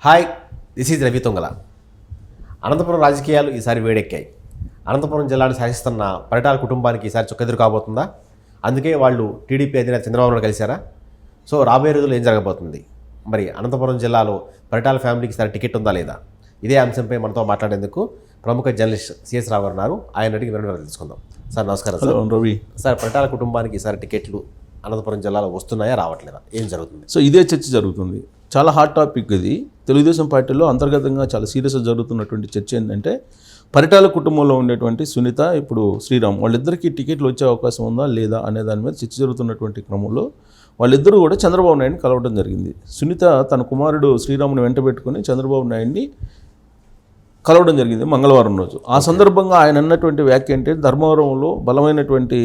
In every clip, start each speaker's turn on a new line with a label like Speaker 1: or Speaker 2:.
Speaker 1: Hi, this is Ravi తొంగల. Anantapuram రాజకీయాలు ఈసారి వేడెక్కాయి. అనంతపురం జిల్లాను శాసిస్తున్న పరిటాల కుటుంబానికి ఈసారి చుక్కెదురు కాబోతుందా? అందుకే వాళ్ళు టీడీపీ అధినేత చంద్రబాబు నాయుడు కలిశారా? సో రాబోయే రోజుల్లో ఏం జరగబోతుంది? మరి అనంతపురం జిల్లాలో పరిటాల ఫ్యామిలీకి ఈసారి టికెట్ ఉందా లేదా? ఇదే అంశంపై మనతో మాట్లాడేందుకు ప్రముఖ జర్నలిస్ట్ సిఎస్ రావు ఉన్నారు. ఆయన అడిగి వివరాలు తెలుసుకుందాం. సార్ నమస్కారం. సార్
Speaker 2: రవి
Speaker 1: సార్, పరిటాల కుటుంబానికి ఈసారి టికెట్లు అనంతపురం జిల్లాలో వస్తున్నాయా రావట్లేదా? ఏం జరుగుతుంది?
Speaker 2: సో ఇదే చర్చ జరుగుతుంది. చాలా హాట్ టాపిక్ ఇది. తెలుగుదేశం పార్టీలో అంతర్గతంగా చాలా సీరియస్గా జరుగుతున్నటువంటి చర్చ ఏంటంటే పరిటాల కుటుంబంలో ఉండేటువంటి సునీత, ఇప్పుడు శ్రీరామ్, వాళ్ళిద్దరికీ టికెట్లు వచ్చే అవకాశం ఉందా లేదా అనే దాని మీద చర్చ జరుగుతున్నటువంటి క్రమంలో వాళ్ళిద్దరూ కూడా చంద్రబాబు నాయుడిని కలవడం జరిగింది. సునీత తన కుమారుడు శ్రీరామ్ని వెంట పెట్టుకుని చంద్రబాబు నాయుడిని కలవడం జరిగింది మంగళవారం రోజు. ఆ సందర్భంగా ఆయన అన్నటువంటి వ్యాఖ్య ఏంటంటే, ధర్మవరంలో బలమైనటువంటి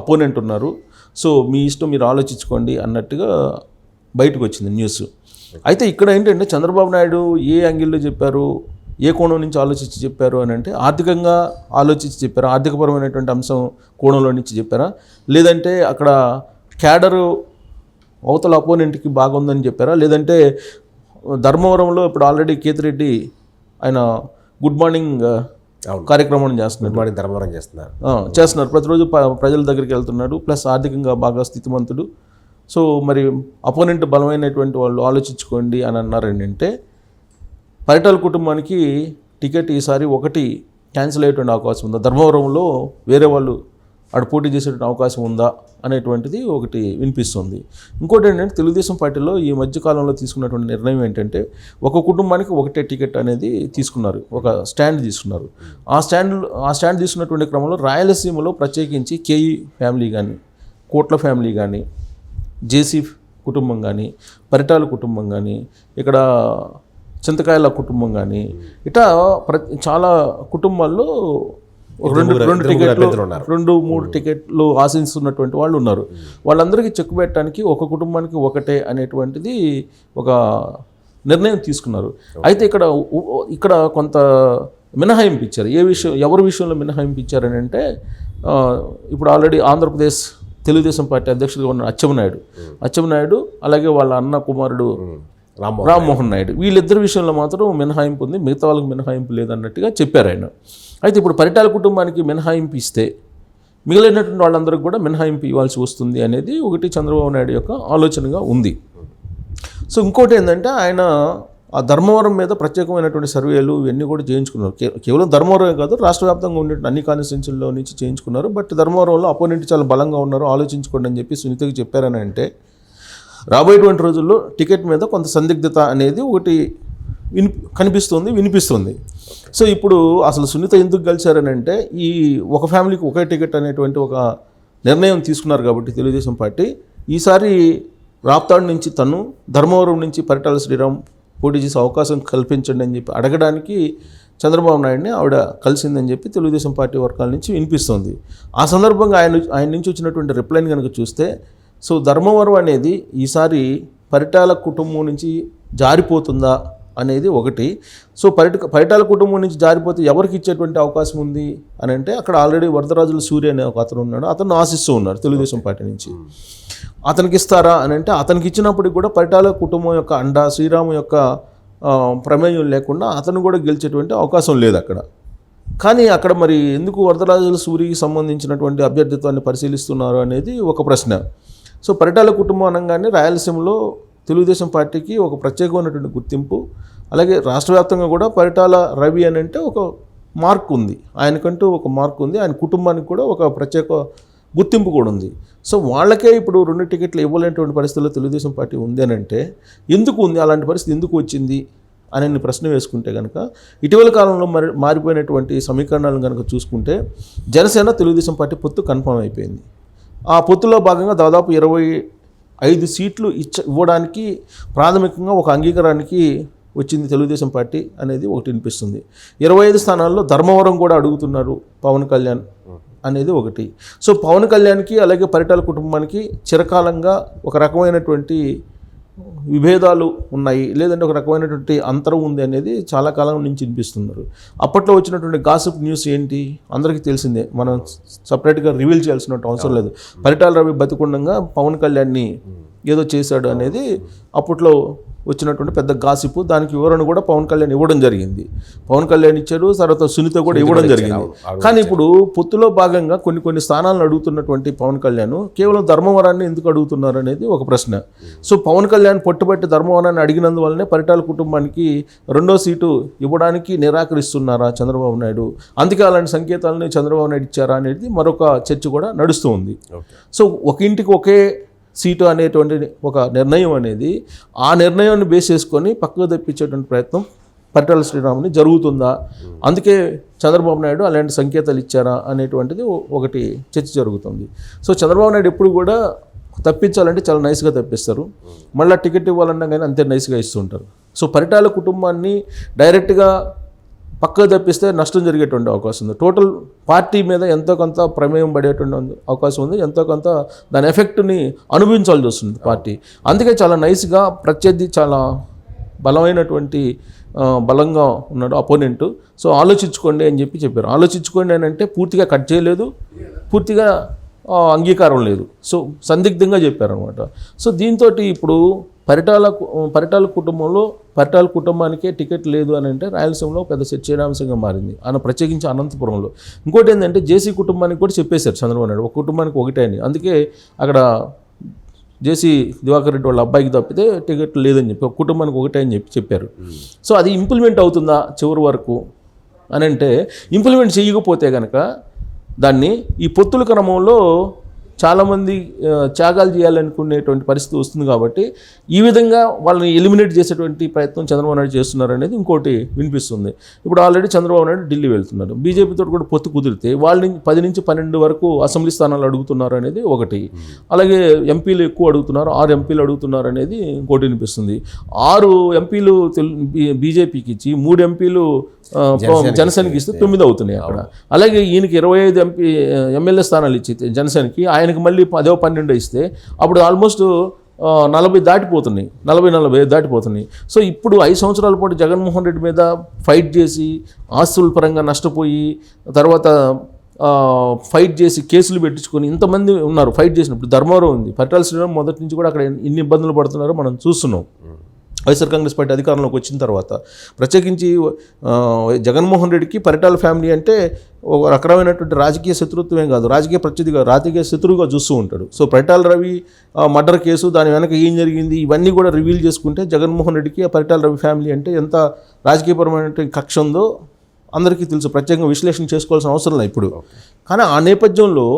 Speaker 2: అపోనెంట్ ఉన్నారు, సో మీ ఇష్టం, మీరు ఆలోచించుకోండి అన్నట్టుగా బయటకు వచ్చింది న్యూస్. అయితే ఇక్కడ ఏంటంటే చంద్రబాబు నాయుడు ఏ యాంగిల్లో చెప్పారు, ఏ కోణం నుంచి ఆలోచించి చెప్పారు అని అంటే, ఆర్థికంగా ఆలోచించి చెప్పారా, ఆర్థికపరమైనటువంటి అంశం కోణంలో నుంచి చెప్పారా, లేదంటే అక్కడ క్యాడరు అవతల అపోనెంట్కి బాగుందని చెప్పారా, లేదంటే ధర్మవరంలో ఇప్పుడు ఆల్రెడీ కేతిరెడ్డి ఆయన గుడ్ మార్నింగ్ కార్యక్రమం చేస్తున్నారు.
Speaker 1: గుడ్ మార్నింగ్ ధర్మవరం
Speaker 2: చేస్తున్నారు. ప్రతిరోజు ప్రజల దగ్గరికి వెళ్తున్నాడు, ప్లస్ ఆర్థికంగా బాగా స్థితిమంతుడు. సో మరి అపోనెంట్ బలమైనటువంటి వాళ్ళు ఆలోచించుకోండి అని అన్నారు. ఏంటంటే పరిటాల కుటుంబానికి టికెట్ ఈసారి ఒకటి క్యాన్సిల్ అయ్యేటువంటి అవకాశం ఉందా, ధర్మవరంలో వేరే వాళ్ళు ఆడ పోటీ చేసేటువంటి అవకాశం ఉందా అనేటువంటిది ఒకటి వినిపిస్తుంది. ఇంకోటి ఏంటంటే తెలుగుదేశం పార్టీలో ఈ మధ్యకాలంలో తీసుకున్నటువంటి నిర్ణయం ఏంటంటే ఒక కుటుంబానికి ఒకటే టికెట్ అనేది తీసుకున్నారు, ఒక స్టాండ్ తీసుకున్నారు. ఆ స్టాండ్ తీసుకున్నటువంటి క్రమంలో రాయలసీమలో ప్రత్యేకించి కేఈ ఫ్యామిలీ కానీ, కోట్ల ఫ్యామిలీ కానీ, జేసీ కుటుంబం కానీ, పరిటాల కుటుంబం కానీ, ఇక్కడ చింతకాయల కుటుంబం కానీ, ఇట్లా చాలా కుటుంబాల్లో రెండు మూడు టికెట్లు ఆశిస్తున్నటువంటి వాళ్ళు ఉన్నారు. వాళ్ళందరికీ చెక్ పెట్టడానికి ఒక కుటుంబానికి ఒకటే అనేటువంటిది ఒక నిర్ణయం తీసుకున్నారు. అయితే ఇక్కడ కొంత మినహాయింపు ఇచ్చారు. ఎవరి విషయంలో మినహాయింపు ఇచ్చారని అంటే, ఇప్పుడు ఆల్రెడీ ఆంధ్రప్రదేశ్ తెలుగుదేశం పార్టీ అధ్యక్షుడిగా ఉన్న అచ్చెన్నాయుడు, అలాగే వాళ్ళ అన్న కుమారుడు రామ్మోహన్ నాయుడు, వీళ్ళిద్దరి విషయంలో మాత్రం మినహాయింపు ఉంది, మిగతా వాళ్ళకి మినహాయింపు లేదన్నట్టుగా చెప్పారు ఆయన. అయితే ఇప్పుడు పరిటాల కుటుంబానికి మినహాయింపు ఇస్తే మిగిలినటువంటి వాళ్ళందరికీ కూడా మినహాయింపు ఇవ్వాల్సి వస్తుంది అనేది ఒకటి చంద్రబాబు నాయుడు యొక్క ఆలోచనగా ఉంది. సో ఇంకోటి ఏంటంటే, ఆయన ఆ ధర్మవరం మీద ప్రత్యేకమైనటువంటి సర్వేలు ఇవన్నీ కూడా చేయించుకున్నారు. కేవలం ధర్మవరమే కాదు, రాష్ట్ర వ్యాప్తంగా ఉండే అన్ని కాన్స్టిట్యున్సీల్లో నుంచి చేయించుకున్నారు. బట్ ధర్మవరంలో అపోనెంట్ చాలా బలంగా ఉన్నారు, ఆలోచించుకోండి అని చెప్పి సునీతకి చెప్పారని అంటే, రాబోయేటువంటి రోజుల్లో టికెట్ మీద కొంత సందిగ్ధత అనేది ఒకటి వినిపిస్తుంది. సో ఇప్పుడు అసలు సునీత ఎందుకు గెలిచారని అంటే, ఈ ఒక ఫ్యామిలీకి ఒకే టికెట్ అనేటువంటి ఒక నిర్ణయం తీసుకున్నారు కాబట్టి తెలుగుదేశం పార్టీ ఈసారి రాప్తాడు నుంచి తను, ధర్మవరం నుంచి పరిటాల శ్రీరామ్ పోటీ చేసే అవకాశం కల్పించండి అని చెప్పి అడగడానికి చంద్రబాబు నాయుడిని ఆవిడ కలిసిందని చెప్పి తెలుగుదేశం పార్టీ వర్గాల నుంచి వినిపిస్తుంది. ఆ సందర్భంగా ఆయన నుంచి వచ్చినటువంటి రిప్లైని కనుక చూస్తే, సో ధర్మవరం అనేది ఈసారి పరిటాల కుటుంబం నుంచి జారిపోతుందా అనేది ఒకటి. సో పరిటాల కుటుంబం నుంచి జారిపోతే ఎవరికి ఇచ్చేటువంటి అవకాశం ఉంది అని అంటే, అక్కడ ఆల్రెడీ వరదరాజుల సూర్య అనే ఒక అతను ఉన్నాడు, అతను ఆశిస్తూ ఉన్నారు తెలుగుదేశం పార్టీ నుంచి. అతనికి ఇస్తారా అని అంటే, అతనికి ఇచ్చినప్పటికి కూడా పరిటాల కుటుంబం యొక్క అండ, శ్రీరాము యొక్క ప్రమేయం లేకుండా అతను కూడా గెలిచేటువంటి అవకాశం లేదు అక్కడ. కానీ అక్కడ మరి ఎందుకు వరదరాజుల సూర్యకి సంబంధించినటువంటి అభ్యర్థిత్వాన్ని పరిశీలిస్తున్నారు అనేది ఒక ప్రశ్న. సో పరిటాల కుటుంబం అనగానే రాయలసీమలో తెలుగుదేశం పార్టీకి ఒక ప్రత్యేకమైనటువంటి గుర్తింపు, అలాగే రాష్ట్ర వ్యాప్తంగా కూడా పరిటాల రవి అని అంటే ఒక మార్క్ ఉంది, ఆయనకంటూ ఒక మార్క్ ఉంది, ఆయన కుటుంబానికి కూడా ఒక ప్రత్యేక గుర్తింపు కూడా ఉంది. సో వాళ్ళకే ఇప్పుడు 2 టికెట్లు ఇవ్వలేనటువంటి పరిస్థితుల్లో తెలుగుదేశం పార్టీ ఉంది అని అంటే, ఎందుకు ఉంది, అలాంటి పరిస్థితి ఎందుకు వచ్చింది అని ప్రశ్న వేసుకుంటే కనుక, ఇటీవల కాలంలో మారిపోయినటువంటి సమీకరణాలను కనుక చూసుకుంటే, జనసేన తెలుగుదేశం పార్టీ పొత్తు కన్ఫర్మ్ అయిపోయింది. ఆ పొత్తులో భాగంగా దాదాపు 25 సీట్లు ఇవ్వడానికి ప్రాథమికంగా ఒక అంగీకారానికి వచ్చింది తెలుగుదేశం పార్టీ అనేది ఒకటి వినిపిస్తుంది. 25 స్థానాల్లో ధర్మవరం కూడా అడుగుతున్నారు పవన్ కళ్యాణ్ అనేది ఒకటి. సో పవన్ కళ్యాణ్కి అలాగే పరిటాల కుటుంబానికి చిరకాలంగా ఒక రకమైనటువంటి విభేదాలు ఉన్నాయి, లేదంటే ఒక రకమైనటువంటి అంతరం ఉంది అనేది చాలా కాలం నుంచి వినిపిస్తున్నారు. అప్పట్లో వచ్చినటువంటి గాసిప్ న్యూస్ ఏంటి అందరికీ తెలిసిందే, మనం సపరేట్గా రివీల్ చేయాల్సిన అవసరం లేదు. పరిటాల రవి బతికుండగా పవన్ కళ్యాణ్ని ఏదో చేశాడు అనేది అప్పట్లో వచ్చినటువంటి పెద్ద గాసిపు. దానికి వివరణ కూడా పవన్ కళ్యాణ్ ఇవ్వడం జరిగింది. పవన్ కళ్యాణ్ ఇచ్చాడు, తర్వాత సునీత కూడా ఇవ్వడం జరిగింది. కానీ ఇప్పుడు పొత్తులో భాగంగా కొన్ని స్థానాలను అడుగుతున్నటువంటి పవన్ కళ్యాణ్ కేవలం ధర్మవరాన్ని ఎందుకు అడుగుతున్నారు అనేది ఒక ప్రశ్న. సో పవన్ కళ్యాణ్ పట్టుబట్టి ధర్మవరాన్ని అడిగినందువల్లనే పరిటాల కుటుంబానికి 2వ సీటు ఇవ్వడానికి నిరాకరిస్తున్నారా చంద్రబాబు నాయుడు, అందుకే అలాంటి సంకేతాలని చంద్రబాబు నాయుడు ఇచ్చారా అనేది మరొక చర్చ కూడా నడుస్తూ ఉంది. సో ఒక ఇంటికి ఒకే సీటు అనేటువంటి ఒక నిర్ణయం అనేది ఆ నిర్ణయాన్ని బేస్ చేసుకొని పక్కకు తెప్పించేటువంటి ప్రయత్నం పరిటాల శ్రీరాముని జరుగుతుందా, అందుకే చంద్రబాబు నాయుడు అలాంటి సంకేతాలు ఇచ్చారా అనేటువంటిది ఒకటి చర్చ జరుగుతుంది. సో చంద్రబాబు నాయుడు ఎప్పుడు కూడా తప్పించాలంటే చాలా నైస్గా తప్పిస్తారు, మళ్ళీ టికెట్ ఇవ్వాలన్నా కానీ అంతే నైస్గా ఇస్తుంటారు. సో పరిటాల కుటుంబాన్ని డైరెక్ట్గా పక్కకు తప్పిస్తే నష్టం జరిగేటువంటి అవకాశం ఉంది. టోటల్ పార్టీ మీద ఎంతో కొంత ప్రమేయం పడేటువంటి అవకాశం ఉంది, ఎంతో కొంత దాని ఎఫెక్ట్ని అనుభవించాల్సి వస్తుంది పార్టీ. అందుకే చాలా నైస్గా ప్రత్యర్థి చాలా బలంగా ఉన్నాడు అపోనెంట్. సో ఆలోచించుకోండి అని చెప్పారు. ఆలోచించుకోండి అని అంటే పూర్తిగా కట్ చేయలేదు, పూర్తిగా అంగీకారం లేదు. సో సందిగ్ధంగా చెప్పారనమాట. సో దీంతో ఇప్పుడు పరిటాల కుటుంబంలో పరిటాల కుటుంబానికే టికెట్ లేదు అని అంటే రాయలసీమలో పెద్ద చర్చనీయాంశంగా మారింది. ప్రత్యేకించి అనంతపురంలో. ఇంకోటి ఏంటంటే జేసీ కుటుంబానికి కూడా చెప్పేశారు చంద్రబాబు నాయుడు, ఒక కుటుంబానికి ఒకటే అని. అందుకే అక్కడ జేసీ దివాకర్ రెడ్డి వాళ్ళ అబ్బాయికి తప్పితే టికెట్ లేదని చెప్పి ఒక కుటుంబానికి ఒకటే అని చెప్పారు. సో అది ఇంప్లిమెంట్ అవుతుందా చివరి వరకు అని అంటే, ఇంప్లిమెంట్ చేయకపోతే కనుక దాన్ని ఈ పొత్తుల క్రమంలో చాలామంది త్యాగాలు చేయాలనుకునేటువంటి పరిస్థితి వస్తుంది. కాబట్టి ఈ విధంగా వాళ్ళని ఎలిమినేట్ చేసేటువంటి ప్రయత్నం చంద్రబాబు నాయుడు చేస్తున్నారు అనేది ఇంకోటి వినిపిస్తుంది. ఇప్పుడు ఆల్రెడీ చంద్రబాబు నాయుడు ఢిల్లీ వెళ్తున్నారు. బీజేపీతో కూడా పొత్తు కుదిరితే వాళ్ళని 10 నుంచి 12 వరకు అసెంబ్లీ స్థానాలు అడుగుతున్నారు అనేది ఒకటి. అలాగే ఎంపీలు ఎక్కువ అడుగుతున్నారు, 6 ఎంపీలు అడుగుతున్నారు అనేది ఇంకోటి వినిపిస్తుంది. 6 ఎంపీలు బీజేపీకి ఇచ్చి 3 ఎంపీలు జనసేనకి ఇస్తే 9 అవుతున్నాయి అక్కడ. అలాగే ఈయనకి 25 ఎమ్మెల్యే స్థానాలు ఇచ్చి జనసేనకి, ఆయనకి మళ్ళీ 10-12 ఇస్తే అప్పుడు ఆల్మోస్ట్ 40 దాటిపోతున్నాయి, 40 దాటిపోతున్నాయి. సో ఇప్పుడు 5 సంవత్సరాల పాటు జగన్మోహన్ రెడ్డి మీద ఫైట్ చేసి ఆస్తుల పరంగా నష్టపోయి, తర్వాత ఫైట్ చేసి కేసులు పెట్టించుకొని ఇంతమంది ఉన్నారు ఫైట్ చేసినప్పుడు. ధర్మవరం ఉంది, పరిటాల శ్రీరామ్ మొదటి నుంచి కూడా అక్కడ ఎన్ని ఇబ్బందులు పడుతున్నారో మనం చూస్తున్నాం. వైఎస్ఆర్ కాంగ్రెస్ పార్టీ అధికారంలోకి వచ్చిన తర్వాత ప్రత్యేకించి జగన్మోహన్ రెడ్డికి పరిటాల ఫ్యామిలీ అంటే ఒక రకమైనటువంటి రాజకీయ శత్రుత్వమే కాదు, రాజకీయ ప్రత్యర్థిగా, రాజకీయ శత్రువుగా చూస్తూ ఉంటాడు. So Paritala Ravi murder case, దాని వెనక ఏం జరిగింది, ఇవన్నీ కూడా రివీల్ చేసుకుంటే జగన్మోహన్ రెడ్డికి పరిటాల రవి ఫ్యామిలీ అంటే ఎంత రాజకీయపరమైన కక్ష ఉందో అందరికీ తెలుసు. ప్రత్యేకంగా విశ్లేషణ చేసుకోవాల్సిన అవసరం లేదు ఇప్పుడు. కానీ ఆ నేపథ్యంలో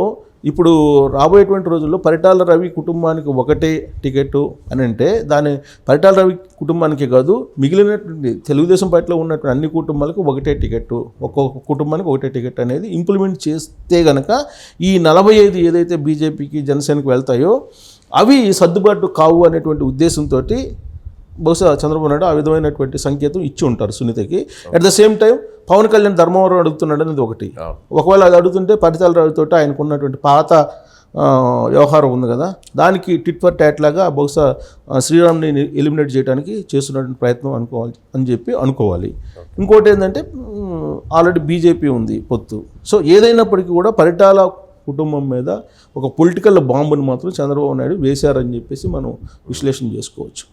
Speaker 2: ఇప్పుడు రాబోయేటువంటి రోజుల్లో పరిటాల రవి కుటుంబానికి ఒకటే టికెట్ అని అంటే, దాని పరిటాల రవి కుటుంబానికి కాదు, మిగిలినటువంటి తెలుగుదేశం పార్టీలో ఉన్నటువంటి అన్ని కుటుంబాలకు ఒకటే టికెట్, ఒక్కొక్క కుటుంబానికి ఒకటే టికెట్ అనేది ఇంప్లిమెంట్ చేస్తే కనుక ఈ 45 ఏదైతే బీజేపీకి జనసేనకి వెళ్తాయో అవి సర్దుబాటు కావు అనేటువంటి ఉద్దేశంతో బహుశా చంద్రబాబు నాయుడు ఆ విధమైనటువంటి సంకేతం ఇచ్చి ఉంటారు సునీతకి. At the same time Pawan Kalyan Dharmavaram అడుగుతున్నాడు అనేది ఒకటి. ఒకవేళ అది అడుగుతుంటే పరిటాల రవితో ఆయనకు ఉన్నటువంటి పాత వ్యవహారం ఉంది కదా, దానికి టిట్ ఫర్ టాట్ లాగా బహుశా శ్రీరామ్ని ఎలిమినేట్ చేయడానికి చేస్తున్నటువంటి ప్రయత్నం అనుకోవాలి. ఇంకోటి ఏంటంటే ఆల్రెడీ బీజేపీ ఉంది పొత్తు. సో ఏదైనప్పటికీ కూడా పరిటాల కుటుంబం మీద ఒక పొలిటికల్ బాంబుని మాత్రం చంద్రబాబు నాయుడు వేశారని చెప్పేసి మనం విశ్లేషణ చేసుకోవచ్చు.